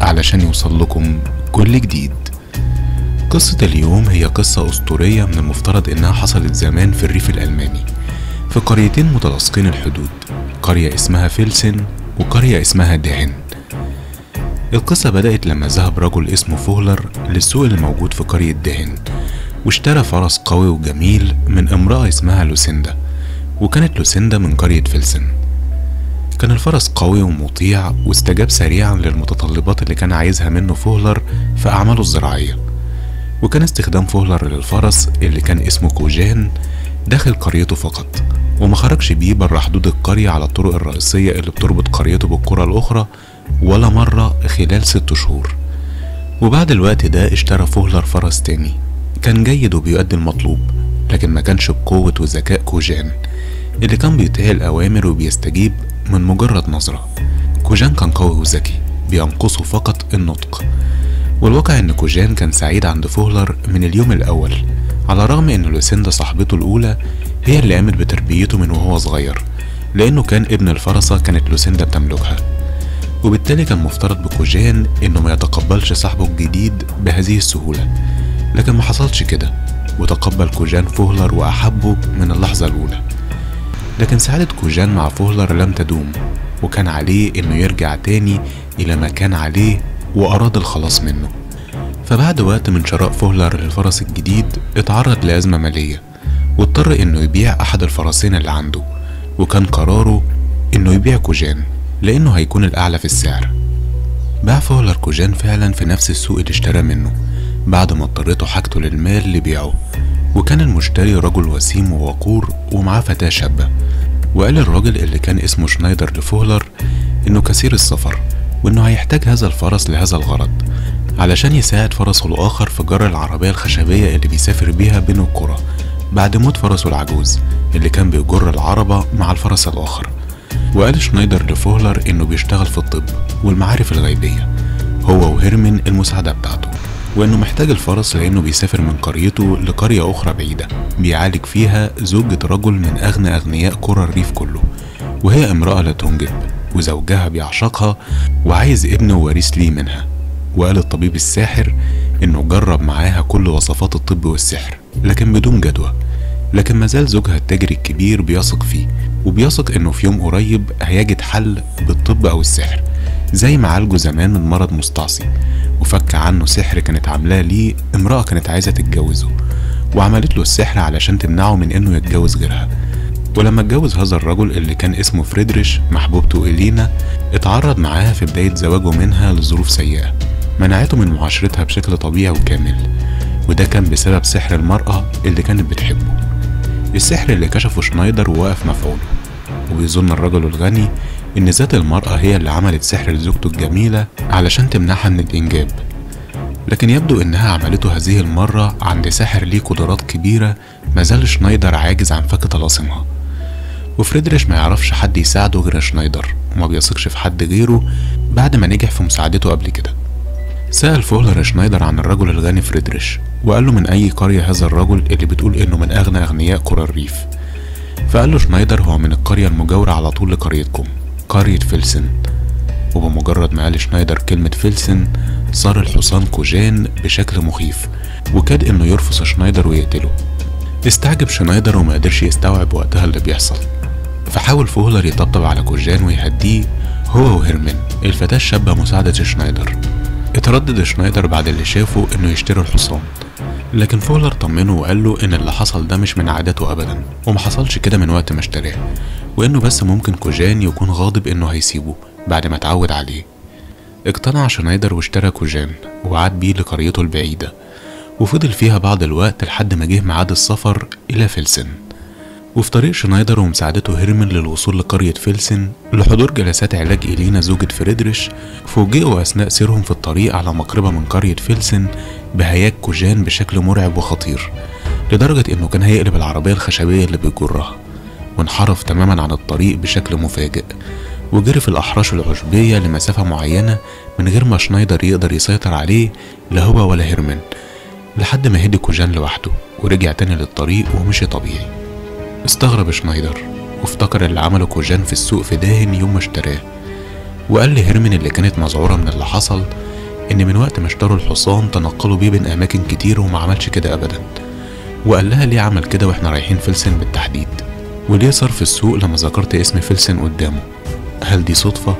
علشان يوصل لكم كل جديد. قصة اليوم هي قصة أسطورية من المفترض إنها حصلت زمان في الريف الألماني، في قريتين متلاصقين الحدود، قرية اسمها فيلسن وقرية اسمها دهن. القصة بدأت لما ذهب رجل اسمه فوهلر للسوق اللي موجود في قرية دهن، واشترى فرس قوي وجميل من امرأة اسمها لوسيندا، وكانت لوسيندا من قرية فيلسن. كان الفرس قوي ومطيع، واستجاب سريعا للمتطلبات اللي كان عايزها منه فوهلر في أعماله الزراعية. وكان استخدام فوهلر للفرس اللي كان اسمه كوجان داخل قريته فقط، وما خرجش بيه بره حدود القرية على الطرق الرئيسية اللي بتربط قريته بالقرى الأخرى ولا مرة خلال 6 شهور. وبعد الوقت ده اشترى فوهلر فرس تاني كان جيد وبيؤدي المطلوب، لكن ما كانش بقوة وذكاء كوجان اللي كان بيطيع الأوامر وبيستجيب من مجرد نظرة. كوجان كان قوي وذكي، بينقصه فقط النطق. والواقع ان كوجان كان سعيد عند فوهلر من اليوم الأول، على الرغم ان لوسيندا صاحبته الأولى هي اللي قامت بتربيته من وهو صغير، لأنه كان ابن الفرسة كانت لوسيندا بتملكها. وبالتالي كان مفترض بكوجان انه ما يتقبلش صاحبه الجديد بهذه السهولة، لكن ما حصلش كده، وتقبل كوجان فوهلر وأحبه من اللحظة الأولى. لكن سعادة كوجان مع فوهلر لم تدوم، وكان عليه انه يرجع تاني الى ما كان عليه، واراد الخلاص منه. فبعد وقت من شراء فوهلر للفرس الجديد اتعرض لأزمة مالية، واضطر انه يبيع احد الفرسين اللي عنده، وكان قراره انه يبيع كوجان لانه هيكون الاعلى في السعر. باع فوهلر كوجان فعلا في نفس السوق اللي اشترى منه، بعد ما اضطرته حاجته للمال لبيعه. وكان المشتري رجل وسيم ووقور ومعاه فتاة شابة. وقال الراجل اللي كان اسمه شنايدر لفوهلر انه كثير السفر، وانه هيحتاج هذا الفرس لهذا الغرض علشان يساعد فرسه الاخر في جر العربية الخشبية اللي بيسافر بيها بين القرى بعد موت فرسه العجوز اللي كان بيجر العربة مع الفرس الاخر. وقال شنايدر لفوهلر انه بيشتغل في الطب والمعارف الغيبية هو وهيرمن المساعدة بتاعته، وانه محتاج الفرس لانه بيسافر من قريته لقرية اخرى بعيدة بيعالج فيها زوجة رجل من اغنى اغنياء قرى الريف كله، وهي امرأة لا تنجب، وزوجها بيعشقها وعايز ابنه وريث ليه منها. وقال الطبيب الساحر انه جرب معاها كل وصفات الطب والسحر لكن بدون جدوى، لكن مازال زوجها التاجر الكبير بيثق فيه، وبيثق انه في يوم قريب هيجد حل بالطب او السحر، زي ما عالجه زمان من مرض مستعصي، وفك عنه سحر كانت عاملاه ليه امرأة كانت عايزة تتجوزه، وعملت له السحر علشان تمنعه من انه يتجوز غيرها. ولما اتجوز هذا الرجل اللي كان اسمه فريدريش محبوبته إلينا، اتعرض معاها في بداية زواجه منها لظروف سيئة منعته من معاشرتها بشكل طبيعي وكامل، وده كان بسبب سحر المرأة اللي كانت بتحبه، السحر اللي كشفه شنايدر ووقف مفعوله. وبيظن الرجل الغني ان ذات المرأة هي اللي عملت سحر لزوجته الجميلة علشان تمنعها من الإنجاب، لكن يبدو انها عملته هذه المرة عند ساحر ليه قدرات كبيرة مازال شنايدر عاجز عن فك طلاسمها. وفريدريش ما يعرفش حد يساعده غير شنايدر، وما بيثقش في حد غيره بعد ما نجح في مساعدته قبل كده. سأل فوهلر شنايدر عن الرجل الغني فريدريش، وقال له من أي قرية هذا الرجل اللي بتقول إنه من أغنى أغنياء قرى الريف. فقال له شنايدر هو من القرية المجاورة على طول لقريتكم، قرية فيلسن. وبمجرد ما قال شنايدر كلمة فيلسن صار الحصان كوجان بشكل مخيف، وكاد إنه يرفس شنايدر ويقتله. استعجب شنايدر وما قدرش يستوعب وقتها اللي بيحصل، فحاول فوهلر يطبطب على كوجان ويهديه هو وهيرمن الفتاة الشابة مساعدة شنايدر. اتردد شنايدر بعد اللي شافه انه يشتري الحصان، لكن فوهلر طمنه وقال له ان اللي حصل ده مش من عادته ابدا، وما حصلش كده من وقت ما اشتراه، وانه بس ممكن كوجان يكون غاضب انه هيسيبه بعد ما اتعود عليه. اقتنع شنايدر واشترى كوجان وعاد بيه لقريته البعيدة، وفضل فيها بعض الوقت لحد ما جه ميعاد السفر الى فيلسن. وفي طريق شنايدر ومساعدته هيرمن للوصول لقرية فيلسن لحضور جلسات علاج إلينا زوجة فريدريش، فوجئوا أثناء سيرهم في الطريق على مقربة من قرية فيلسن بهياج كوجان بشكل مرعب وخطير، لدرجة إنه كان هيقلب العربية الخشبية اللي بيجرها، وانحرف تماما عن الطريق بشكل مفاجئ، وجري في الأحراش العشبية لمسافة معينة من غير ما شنايدر يقدر يسيطر عليه لا هو ولا هيرمن، لحد ما هدي كوجان لوحده ورجع تاني للطريق ومشي طبيعي. استغرب شنايدر وافتكر اللي عمله كوجان في السوق في داهن يوم ما اشتراه، وقال لهيرمن اللي كانت مذعورة من اللي حصل إن من وقت ما اشتروا الحصان تنقلوا بيه بين أماكن كتير وما عملش كده أبدا، وقال لها ليه عمل كده واحنا رايحين فلسن بالتحديد، وليه صار في السوق لما ذكرت اسم فلسن قدامه. هل دي صدفة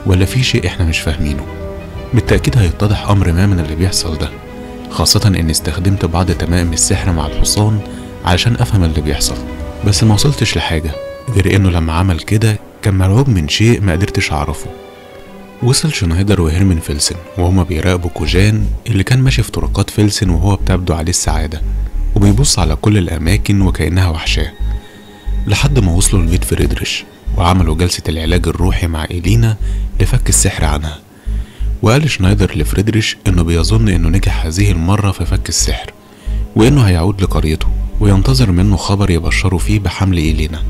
ولا في شيء احنا مش فاهمينه؟ بالتأكيد هيتضح أمر ما من اللي بيحصل ده، خاصة إني استخدمت بعض تمائم السحر مع الحصان علشان أفهم اللي بيحصل، بس ما وصلتش لحاجة غير إنه لما عمل كده كان مرعوب من شيء ما قدرتش أعرفه. وصل شنايدر وهيرمن فلسن وهما بيراقبوا كوجان اللي كان ماشي في طرقات فلسن وهو بتبدو عليه السعادة وبيبص على كل الأماكن وكأنها وحشاه، لحد ما وصلوا لبيت فريدريش وعملوا جلسة العلاج الروحي مع إلينا لفك السحر عنها. وقال شنايدر لفريدريش إنه بيظن إنه نجح هذه المرة في فك السحر، وإنه هيعود لقريته وينتظر منه خبر يبشره فيه بحمل إلينا،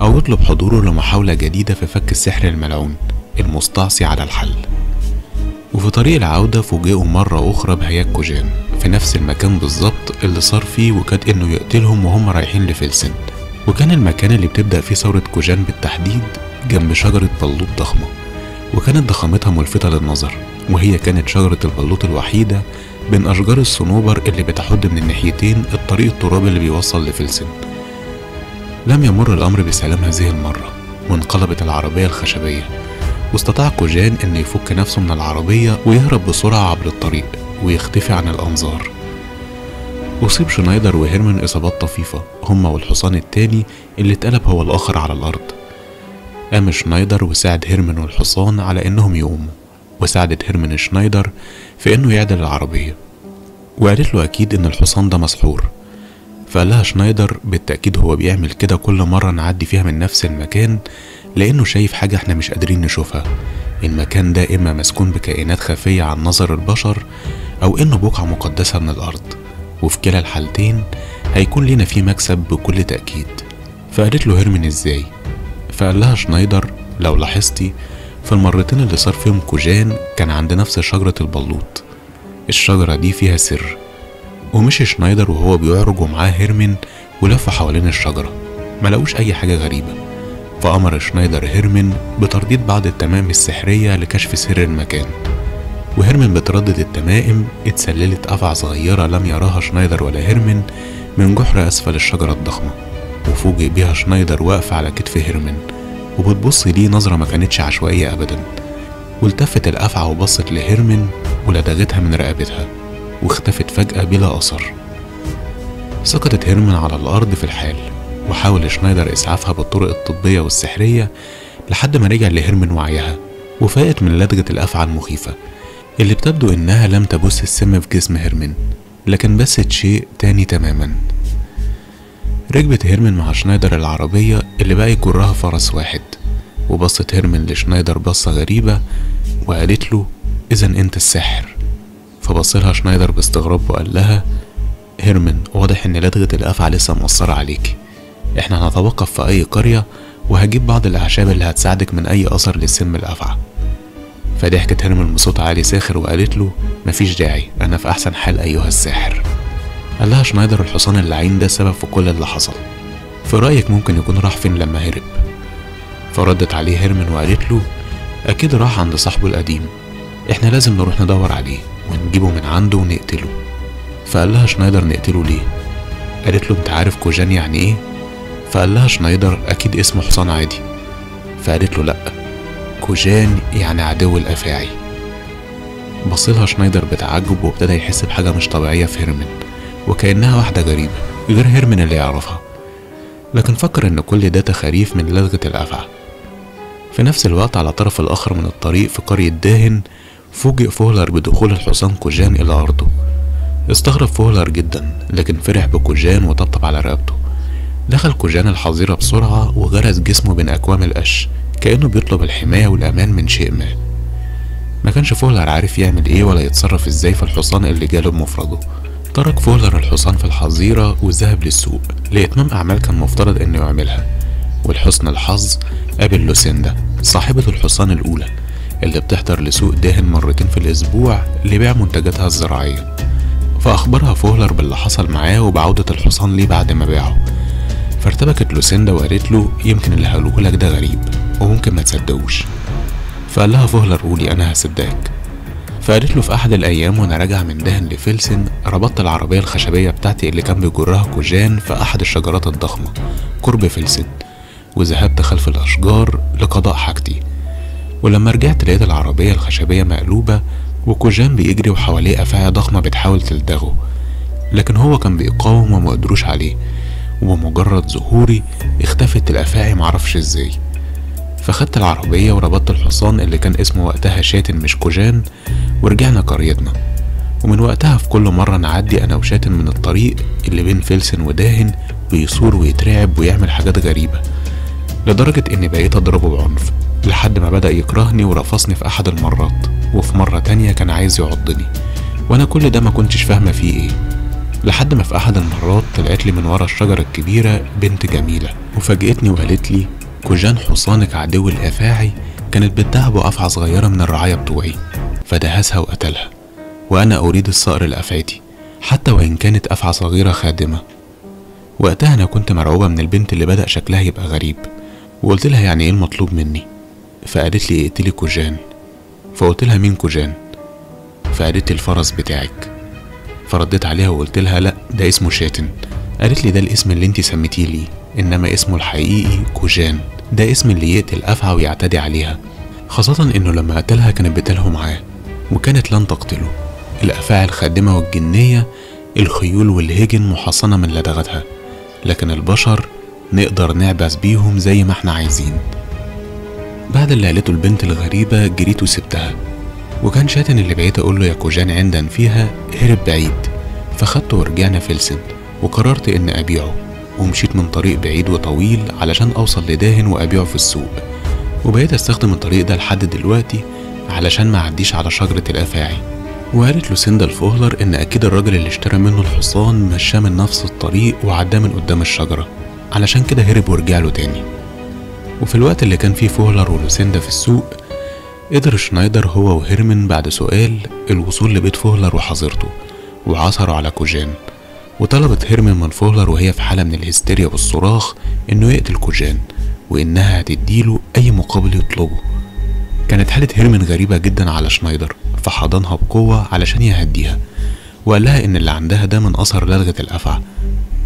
أو يطلب حضوره لمحاولة جديدة في فك السحر الملعون المستعصي على الحل. وفي طريق العودة فوجئوا مرة أخرى بهياج كوجان في نفس المكان بالظبط اللي صار فيه وكاد إنه يقتلهم وهم رايحين لفلسن، وكان المكان اللي بتبدأ فيه ثورة كوجان بالتحديد جنب شجرة بلوط ضخمة، وكانت ضخامتها ملفتة للنظر، وهي كانت شجرة البلوط الوحيدة بين أشجار الصنوبر اللي بتحد من الناحيتين الطريق الترابي اللي بيوصل لفلسن. لم يمر الأمر بسلام هذه المرة، وانقلبت العربية الخشبية، واستطاع كوجان إنه يفك نفسه من العربية ويهرب بسرعة عبر الطريق ويختفي عن الأنظار. أصيب شنايدر وهيرمن إصابات طفيفة هما والحصان التاني اللي اتقلب هو الآخر على الأرض. قام شنايدر وساعد هيرمن والحصان على إنهم يقوموا، وساعدت هيرمن شنايدر في إنه يعدل العربية، وقالت له أكيد إن الحصان ده مسحور. فقال لها شنايدر بالتأكيد هو بيعمل كده كل مرة نعدي فيها من نفس المكان لأنه شايف حاجة احنا مش قادرين نشوفها. المكان ده إما مسكون بكائنات خفية عن نظر البشر أو إنه بقعة مقدسة من الأرض، وفي كلا الحالتين هيكون لينا فيه مكسب بكل تأكيد. فقالت له هيرمن إزاي؟ فقال لها شنايدر لو لاحظتي في المرتين اللي صار فيهم كوجان كان عند نفس شجرة البلوط، الشجرة دي فيها سر. ومشي شنايدر وهو بيعرج ومعاه هيرمن ولف حوالين الشجرة، ملقوش أي حاجة غريبة. فأمر شنايدر هيرمن بترديد بعض التمائم السحرية لكشف سر المكان، وهيرمن بتردد التمائم اتسللت أفعى صغيرة لم يراها شنايدر ولا هيرمن من جحر أسفل الشجرة الضخمة، وفوجئ بيها شنايدر واقفة على كتف هيرمن وبتبص ليه نظرة ما كانتش عشوائية أبدا. والتفت الأفعى وبصت لهيرمن ولدغتها من رقبتها واختفت فجأة بلا أثر. سقطت هيرمن على الأرض في الحال، وحاول شنايدر إسعافها بالطرق الطبية والسحرية لحد ما رجع لهيرمن وعيها وفاقت من لدغة الأفعى المخيفة اللي بتبدو إنها لم تبث السم في جسم هيرمن، لكن بثت شيء تاني تماما. ركبت هيرمن مع شنايدر العربية اللي بقى يجرها فرس واحد، وبصت هيرمن لشنايدر بصة غريبة وقالت له إذن أنت الساحر. فبصلها شنايدر باستغراب وقال لها هيرمن واضح إن لدغة الأفعى لسه مأثرة عليكي، إحنا هنتوقف في أي قرية وهجيب بعض الأعشاب اللي هتساعدك من أي أثر للسم الأفعى. فضحكت هيرمن بصوت عالي ساخر وقالت له مفيش داعي، أنا في أحسن حال أيها الساحر. قال لها شنايدر الحصان اللعين ده سبب في كل اللي حصل، في رأيك ممكن يكون راح فين لما هرب؟ فردت عليه هيرمن وقالت له أكيد راح عند صاحبه القديم، إحنا لازم نروح ندور عليه ونجيبه من عنده ونقتله. فقال لها شنايدر نقتله ليه؟ قالت له أنت عارف كوجان يعني إيه؟ فقال لها شنايدر أكيد اسمه حصان عادي. فقالت له لأ، كوجان يعني عدو الأفاعي. بصلها شنايدر بتعجب وابتدى يحس بحاجة مش طبيعية في هيرمن، وكأنها واحدة غريبة غير هيرمن اللي يعرفها، لكن فكر إن كل ده تخاريف من لدغة الأفعى. في نفس الوقت على الطرف الآخر من الطريق في قرية داهن فوجئ فوهلر بدخول الحصان كوجان إلى أرضه. استغرب فوهلر جدا لكن فرح بكوجان وطبطب على رقبته. دخل كوجان الحظيرة بسرعة وغرز جسمه بين أكوام القش كأنه بيطلب الحماية والأمان من شيء ما كانش فوهلر عارف يعمل إيه ولا يتصرف إزاي في الحصان اللي جاله بمفرده. ترك فوهلر الحصان في الحظيرة وذهب للسوق لإتمام أعمال كان مفترض إنه يعملها، ولحسن الحظ قابل لوسيندا صاحبة الحصان الأولى اللي بتحضر لسوق داهن مرتين في الأسبوع لبيع منتجاتها الزراعية. فأخبرها فوهلر باللي حصل معاه وبعودة الحصان ليه بعد ما باعه. فارتبكت لوسيندا وقالت له يمكن اللي هقولهولك ده غريب وممكن ما تصدقوش. فقال لها فوهلر قولي أنا هصدقك. فقالت له في أحد الأيام وأنا راجع من دهن لفلسن ربطت العربية الخشبية بتاعتي اللي كان بيجرها كوجان في أحد الشجرات الضخمة قرب فلسن، وذهبت خلف الأشجار لقضاء حاجتي. ولما رجعت لقيت العربية الخشبية مقلوبة وكوجان بيجري وحواليه أفاعي ضخمة بتحاول تلدغه، لكن هو كان بيقاوم وما قدروش عليه، وبمجرد ظهوري اختفت الأفاعي معرفش ازاي. فخدت العربية وربطت الحصان اللي كان اسمه وقتها شاتن مش كوجان، ورجعنا قريتنا. ومن وقتها في كل مرة نعدي أنا وشاتن من الطريق اللي بين فلسن وداهن بيصور ويترعب ويعمل حاجات غريبة، لدرجة إني بقيت أضربه بعنف لحد ما بدأ يكرهني ورفصني في أحد المرات، وفي مرة تانية كان عايز يعضني، وأنا كل ده ما كنتش فاهمة فيه إيه. لحد ما في أحد المرات طلعت لي من ورا الشجرة الكبيرة بنت جميلة وفاجئتني وقالت لي كوجان حصانك عدو الأفاعي كانت بتدعب أفعى صغيرة من الرعاية بتوعي، فدهسها وقتلها، وأنا أريد الصقر لأفعتي حتى وإن كانت أفعى صغيرة خادمة. وقتها أنا كنت مرعوبة من البنت اللي بدأ شكلها يبقى غريب، وقلت لها يعني إيه المطلوب مني؟ فقالت لي اقتلي كوجان. فقلت لها مين كوجان؟ فقالت لي الفرس بتاعك. فرديت عليها وقلت لها لا ده اسمه شاتن. قالت لي ده الاسم اللي انتي سميتيه لي، انما اسمه الحقيقي كوجان، ده اسم اللي يقتل افعى ويعتدي عليها، خاصة انه لما قتلها كانت بتلهو معاه وكانت لن تقتله. الافاعي الخادمة والجنية الخيول والهجن محصنة من لدغتها، لكن البشر نقدر نعبث بيهم زي ما احنا عايزين. بعد اللي قالته البنت الغريبة جريت وسبتها، وكان شاتن اللي بقيت اقول له يا كوجان عندا فيها هرب بعيد، فخدته ورجعنا فلسن وقررت ان ابيعه، ومشيت من طريق بعيد وطويل علشان اوصل لداهن وابيعه في السوق، وبقيت استخدم الطريق ده لحد دلوقتي علشان ما اعديش على شجرة الافاعي. وقالت له سندا الفهلر ان اكيد الراجل اللي اشترى منه الحصان مشاه من نفس الطريق وعداه من قدام الشجرة، علشان كده هرب ورجع له تاني. وفي الوقت اللي كان فيه فهلر ولوسيندا في السوق قدر شنايدر هو وهيرمن بعد سؤال الوصول لبيت فهلر وحظيرته، وعثروا على كوجان. وطلبت هيرمن من فهلر وهي في حالة من الهستيريا والصراخ انه يقتل كوجان وانها هتديله اي مقابل يطلبه. كانت حالة هيرمن غريبة جدا على شنايدر، فحضنها بقوة علشان يهديها، وقال لها ان اللي عندها ده من اثر لدغة الافعى.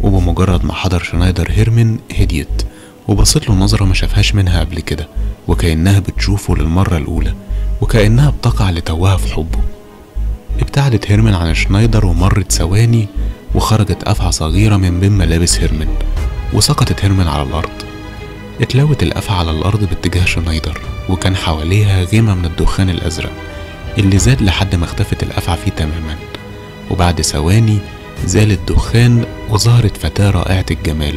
وبمجرد ما حضر شنايدر هيرمن هديت وبصت له نظرة ما شافهاش منها قبل كده، وكأنها بتشوفه للمرة الأولى، وكأنها بتقع لتوها في حبه. ابتعدت هيرمن عن شنايدر ومرت ثواني وخرجت أفعى صغيرة من بين ملابس هيرمن، وسقطت هيرمن على الأرض. اتلوت الأفعى على الأرض باتجاه شنايدر، وكان حواليها غيمة من الدخان الأزرق اللي زاد لحد ما اختفت الأفعى فيه تماما. وبعد ثواني زال الدخان وظهرت فتاة رائعة الجمال،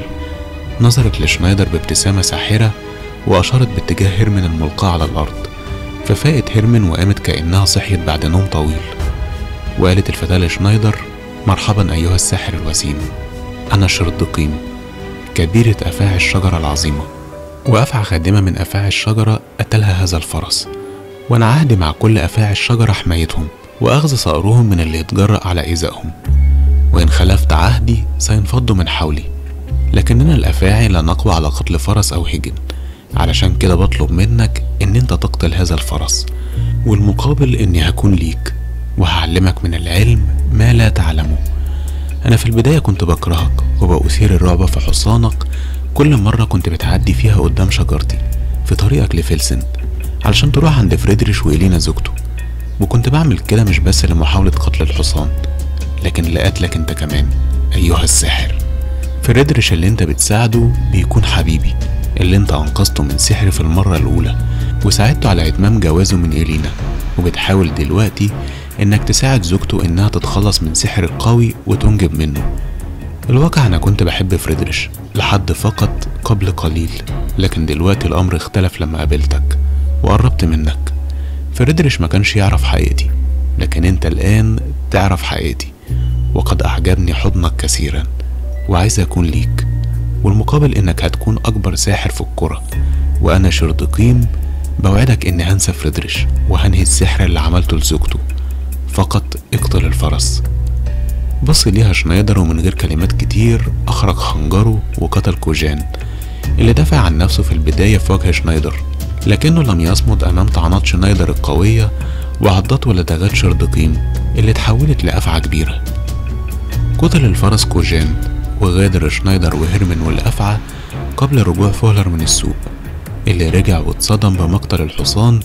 نظرت لشنايدر بابتسامة ساحرة وأشارت باتجاه هيرمن الملقاة على الأرض. ففاقت هيرمن وقامت كأنها صحيت بعد نوم طويل، وقالت الفتاة لشنايدر مرحبا أيها الساحر الوسيم، أنا شردقيم كبيرة أفاعي الشجرة العظيمة، وأفعى خادمة من أفاعي الشجرة قتلها هذا الفرس، وأنا عهدي مع كل أفاعي الشجرة حمايتهم وأخذ صقرهم من اللي يتجرأ على إيذائهم، وإن خلفت عهدي سينفضوا من حولي، لكننا الأفاعي لا نقوى على قتل فرس أو هجن، علشان كده بطلب منك إن أنت تقتل هذا الفرس، والمقابل إني هكون ليك وهعلمك من العلم ما لا تعلمه. أنا في البداية كنت بكرهك وبأثير الرعب في حصانك كل مرة كنت بتعدي فيها قدام شجرتي في طريقك لفلسن علشان تروح عند فريدريش وإلينا زوجته، وكنت بعمل كده مش بس لمحاولة قتل الحصان لكن لقتلك انت كمان أيها الساحر. فريدريش اللي انت بتساعده بيكون حبيبي اللي انت أنقذته من سحر في المرة الأولى وساعدته على إتمام جوازه من إلينا، وبتحاول دلوقتي انك تساعد زوجته انها تتخلص من سحر القوي وتنجب منه. الواقع انا كنت بحب فريدريش لحد فقط قبل قليل، لكن دلوقتي الامر اختلف لما قابلتك وقربت منك. فريدريش ما كانش يعرف حقيقتي، لكن انت الان تعرف حقيقتي، وقد اعجبني حضنك كثيرا وعايز اكون ليك، والمقابل انك هتكون اكبر ساحر في القرى، وانا شردقيم بوعدك اني هنسى فريدريش وهنهي السحر اللي عملته لزوجته، فقط اقتل الفرس. بص ليها شنايدر ومن غير كلمات كتير اخرج خنجره وقتل كوجان اللي دافع عن نفسه في البداية في وجه شنايدر، لكنه لم يصمد امام طعنات شنايدر القوية وعضات ولدغات شردقيم اللي اتحولت لأفعى كبيرة. قتل الفرس كوجان، وغادر شنايدر وهيرمن والأفعى قبل رجوع فولر من السوق، اللي رجع واتصدم بمقتل الحصان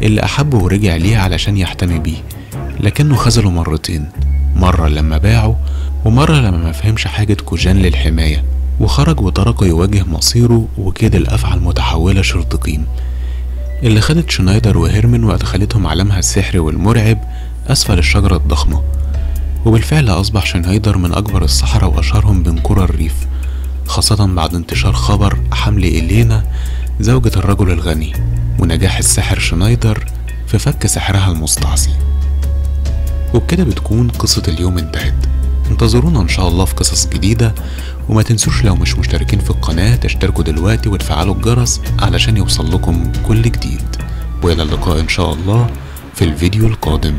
اللي أحبه ورجع ليه علشان يحتمي بيه، لكنه خذله مرتين، مرة لما باعه ومرة لما مفهمش حاجة كوجان للحماية وخرج وتركه يواجه مصيره وكيد الأفعى المتحولة شردقيم، اللي خدت شنايدر وهيرمن وأدخلتهم عالمها السحري والمرعب أسفل الشجرة الضخمة. وبالفعل أصبح شنايدر من أكبر السحرة وأشهرهم بين قرى الريف، خاصة بعد انتشار خبر حمل إلينا زوجة الرجل الغني ونجاح الساحر شنايدر في فك سحرها المستعصي. وبكده بتكون قصة اليوم انتهت. انتظرونا ان شاء الله في قصص جديدة، وما تنسوش لو مش مشتركين في القناة تشتركوا دلوقتي وتفعلوا الجرس علشان يوصل لكم كل جديد. والى اللقاء ان شاء الله في الفيديو القادم.